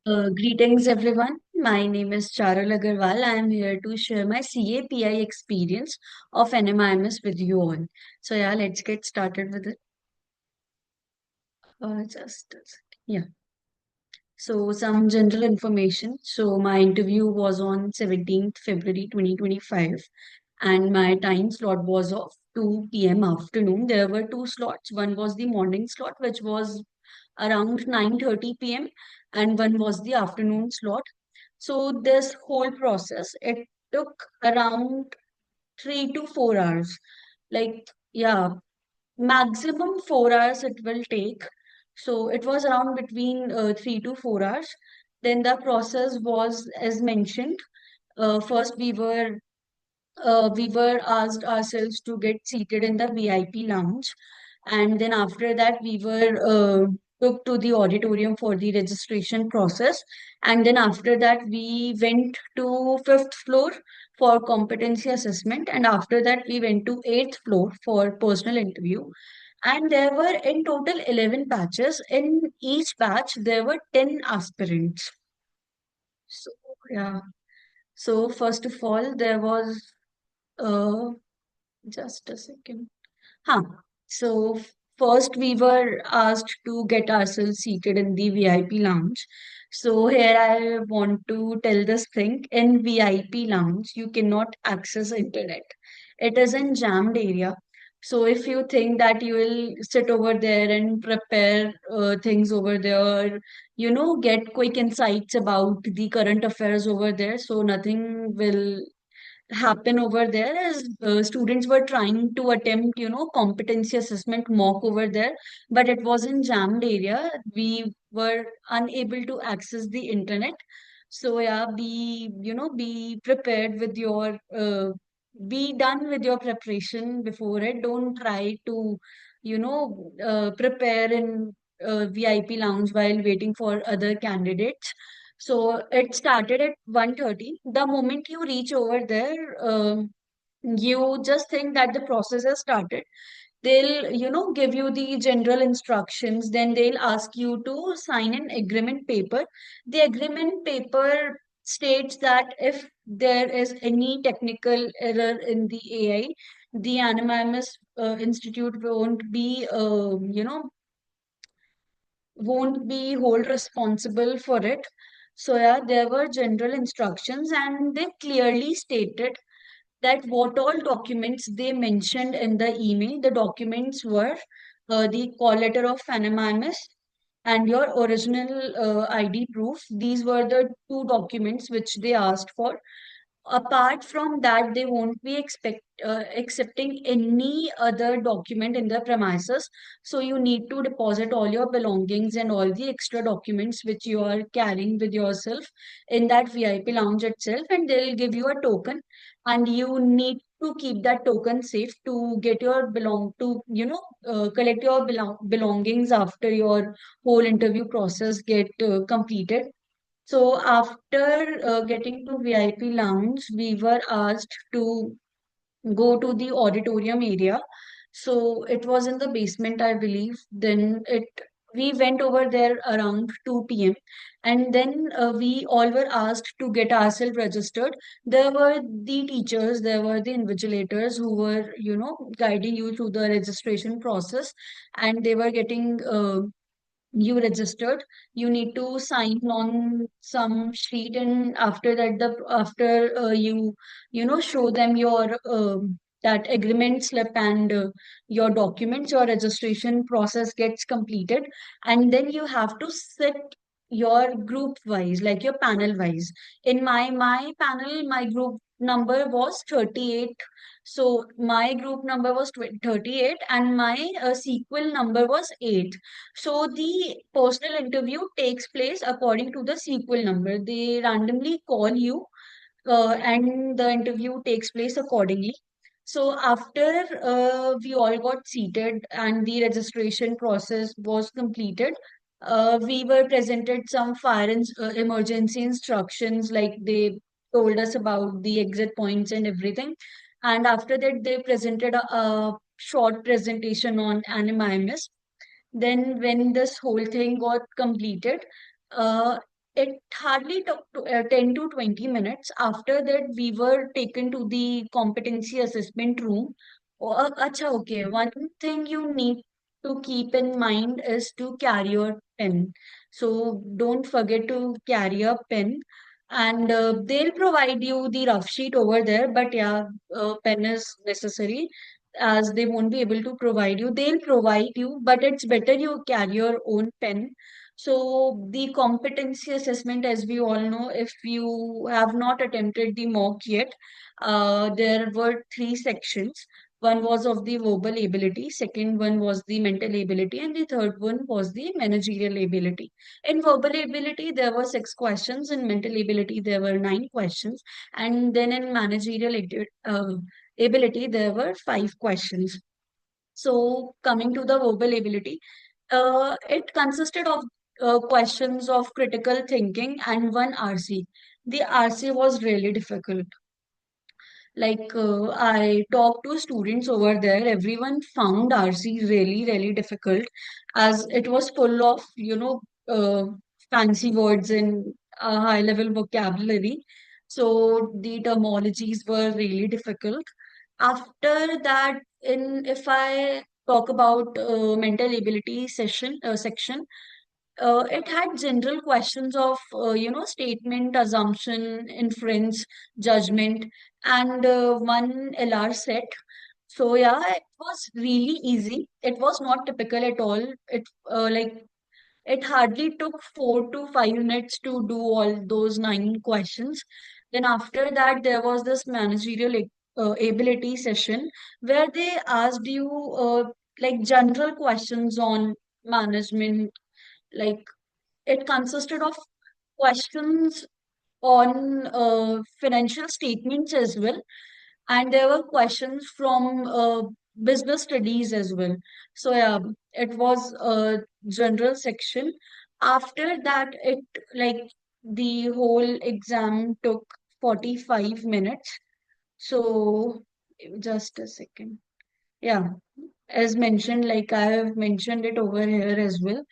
Greetings, everyone. My name is Charul Agarwal. I am here to share my CAPI experience of NMIMS with you all. So, yeah, let's get started with it. Just a second. Yeah. So, some general information. So, my interview was on 17th February 2025, and my time slot was of 2 p.m. afternoon. There were two slots. One was the morning slot, which was around 9:30 p.m., and one was the afternoon slot. So this whole process, it took around 3 to 4 hours. Like, yeah, maximum 4 hours it will take. So it was around between 3 to 4 hours. Then the process was as mentioned. First, we were asked ourselves to get seated in the VIP lounge, and then after that we were took to the auditorium for the registration process, and then after that we went to fifth floor for competency assessment, and after that we went to eighth floor for personal interview. And there were in total 11 batches. In each batch there were 10 aspirants. So yeah, so first of all there was uh, just a second. Huh. So first we were asked to get ourselves seated in the VIP lounge. So here I want to tell this thing. In VIP lounge, you cannot access internet. It is in jammed area. So if you think that you will sit over there and prepare things over there, get quick insights about the current affairs over there, so nothing will happen over there as students were trying to attempt, competency assessment mock over there, but it was in jammed area. We were unable to access the internet. So yeah, be prepared with your, be done with your preparation before it. Don't try to, prepare in VIP lounge while waiting for other candidates. So it started at 1:30. The moment you reach over there, you just think that the process has started. They'll, give you the general instructions. Then they'll ask you to sign an agreement paper. The agreement paper states that if there is any technical error in the AI, the Anonymous Institute won't be hold responsible for it. So yeah, there were general instructions, and they clearly stated that what all documents they mentioned in the email. The documents were the call letter of anonymous and your original ID proof. These were the two documents which they asked for. Apart from that, they won't be accepting any other document in the premises. So you need to deposit all your belongings and all the extra documents which you are carrying with yourself in that VIP lounge itself, and they'll give you a token, and you need to keep that token safe to get your collect your belongings after your whole interview process get completed. So after getting to VIP lounge, we were asked to go to the auditorium area. So it was in the basement, I believe. Then it we went over there around 2 p.m. And then we all were asked to get ourselves registered. There were the teachers, there were the invigilators who were, guiding you through the registration process, and they were getting you registered. You need to sign on some sheet, and after that, you show them your that agreement slip and your documents, your registration process gets completed, and then you have to sit your group wise, like your panel wise. In my panel, my group number was 38. So my group number was 38, and my sequel number was 8. So the personal interview takes place according to the sequel number. They randomly call you, and the interview takes place accordingly. So after we all got seated and the registration process was completed, we were presented some emergency instructions, like they told us about the exit points and everything. And after that, they presented a short presentation on animimus. Then, when this whole thing got completed, uh, it hardly took 10 to 20 minutes. After that, we were taken to the competency assessment room. Acha, okay. One thing you need to keep in mind is to carry your pen. So don't forget to carry a pen. And they'll provide you the rough sheet over there. But yeah, pen is necessary as they won't be able to provide you. They'll provide you, but it's better you carry your own pen. So the competency assessment, as we all know, if you have not attempted the mock yet, there were three sections. One was of the verbal ability, second one was the mental ability, and the third one was the managerial ability. In verbal ability, there were six questions. In mental ability, there were nine questions, and then in managerial ability, there were five questions. So, coming to the verbal ability, it consisted of questions of critical thinking and one RC. The RC was really difficult. Like, I talked to students over there, everyone found RC really, really difficult as it was full of, fancy words and high level vocabulary. So the terminologies were really difficult. After that, in if I talk about mental ability section, it had general questions of, statement, assumption, inference, judgment, and one LR set. So yeah, it was really easy. It was not typical at all. It hardly took 4 to 5 minutes to do all those nine questions. Then after that, there was this managerial ability session where they asked you like general questions on management, like it consisted of questions on financial statements as well, and there were questions from business studies as well. So yeah, it was a general section. After that, it like the whole exam took 45 minutes. So just a second. Yeah, as mentioned, like I have mentioned it over here as well.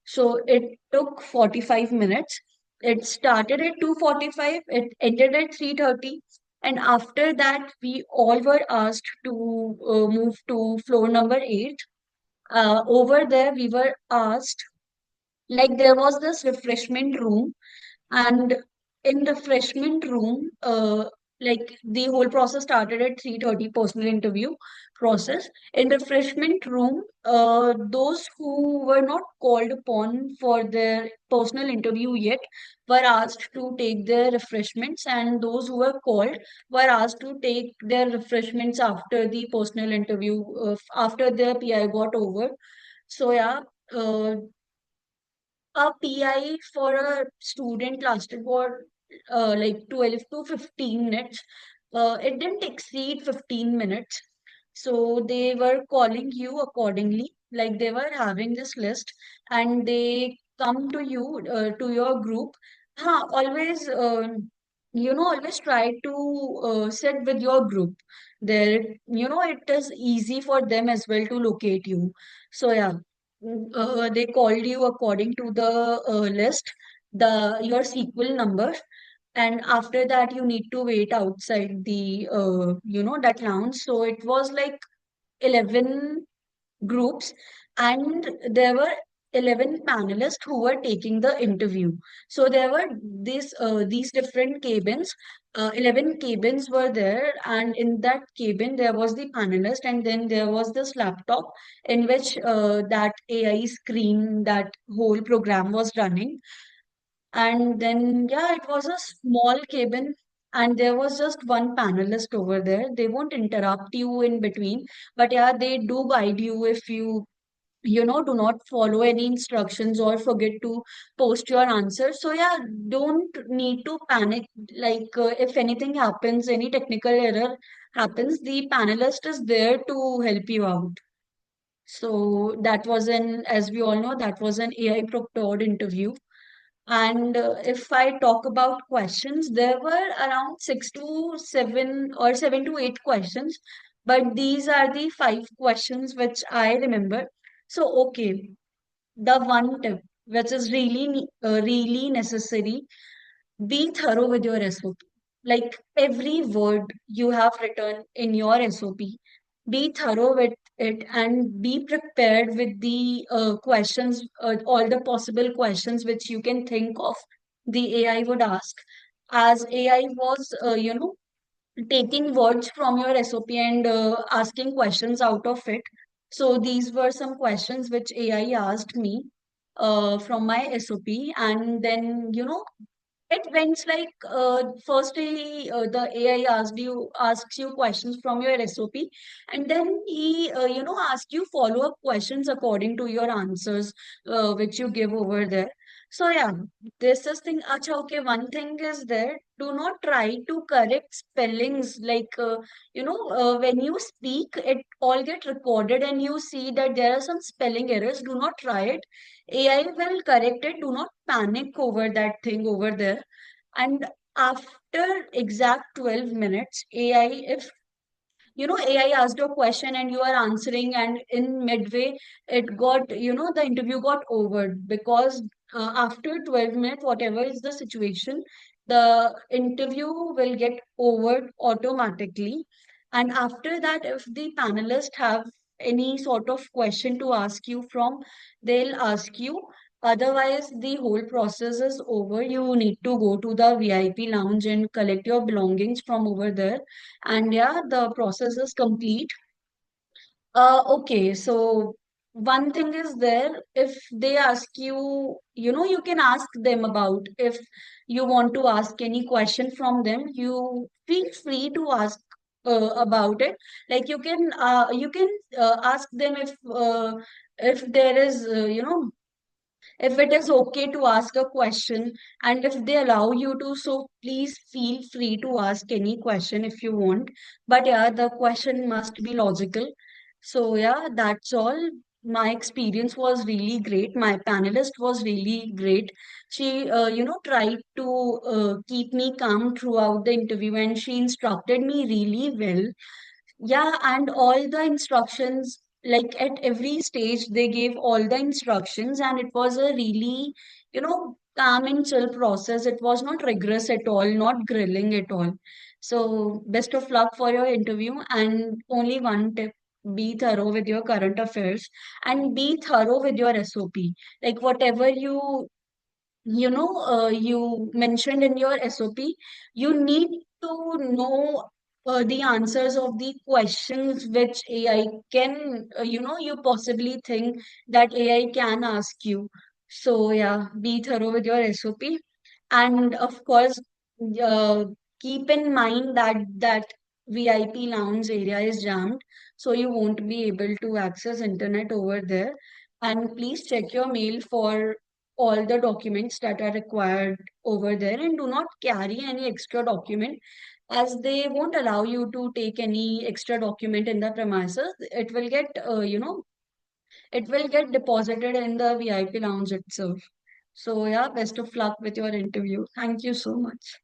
So it took 45 minutes. It started at 2:45, it ended at 3:30. And after that, we all were asked to move to floor number 8. Over there, we were asked, like, there was this refreshment room, and in the refreshment room, like the whole process started at 3:30, personal interview process. In the refreshment room, those who were not called upon for their personal interview yet were asked to take their refreshments, and those who were called were asked to take their refreshments after the personal interview, after their PI got over. So yeah, uh, a PI for a student lasted for like 12 to 15 minutes. It didn't exceed 15 minutes. So they were calling you accordingly. Like they were having this list and they come to you, to your group. Always, always try to sit with your group. There, it is easy for them as well to locate you. So yeah, they called you according to the list, your sequel number, and after that you need to wait outside the that lounge. So it was like 11 groups, and there were 11 panelists who were taking the interview. So there were these different cabins. 11 cabins were there, and in that cabin there was the panelist, and then there was this laptop in which that AI screen, that whole program was running. And then, yeah, it was a small cabin, and there was just one panelist over there. They won't interrupt you in between, but yeah, they do guide you if you do not follow any instructions or forget to post your answer. So yeah, don't need to panic. Like if anything happens, any technical error happens, the panelist is there to help you out. So that was as we all know, that was an AI proctored interview. And if I talk about questions, there were around 6 to 7 or 7 to 8 questions, but these are the five questions which I remember. So, okay, the one tip. which is really necessary. Be thorough with your SOP. Like every word you have written in your SOP, be thorough with it and be prepared with the questions, all the possible questions which you can think of the AI would ask. As AI was, taking words from your SOP and asking questions out of it. So these were some questions which AI asked me from my SOP, and then it went like firstly the AI asks you questions from your SOP, and then he asks you follow up questions according to your answers which you give over there. So yeah, this is thing. Acha, okay, one thing is there. Do not try to correct spellings like when you speak, it all get recorded and you see that there are some spelling errors. Do not try it. AI will correct it. Do not panic over that thing over there. And after exact 12 minutes, if AI asked a question and you are answering, and in midway, the interview got over because after 12 minutes, whatever is the situation, the interview will get over automatically. And after that, if the panelists have any sort of question to ask you from, they'll ask you. Otherwise, the whole process is over. You need to go to the VIP lounge and collect your belongings from over there, and yeah, the process is complete. Okay, so one thing is there, if they ask you, you can ask them about if you want to ask any question from them, you feel free to ask about it. Like you can ask them if there is if it is okay to ask a question and if they allow you to, so please feel free to ask any question if you want, but yeah, the question must be logical. So yeah, that's all. My experience was really great. My panelist was really great. She tried to keep me calm throughout the interview, and she instructed me really well. Yeah, and all the instructions, like at every stage, they gave all the instructions, and it was a really, calm and chill process. It was not rigorous at all, not grilling at all. So, best of luck for your interview. And only one tip, be thorough with your current affairs and be thorough with your SOP. Like, whatever you mentioned in your SOP, you need to know the answers of the questions which AI can, you possibly think that AI can ask you. So, yeah, be thorough with your SOP. And of course, uh, keep in mind that VIP lounge area is jammed, so you won't be able to access internet over there. And please check your mail for all the documents that are required over there, and do not carry any extra document, as they won't allow you to take any extra document in the premises. It will get deposited in the VIP lounge itself. So yeah, best of luck with your interview. Thank you so much.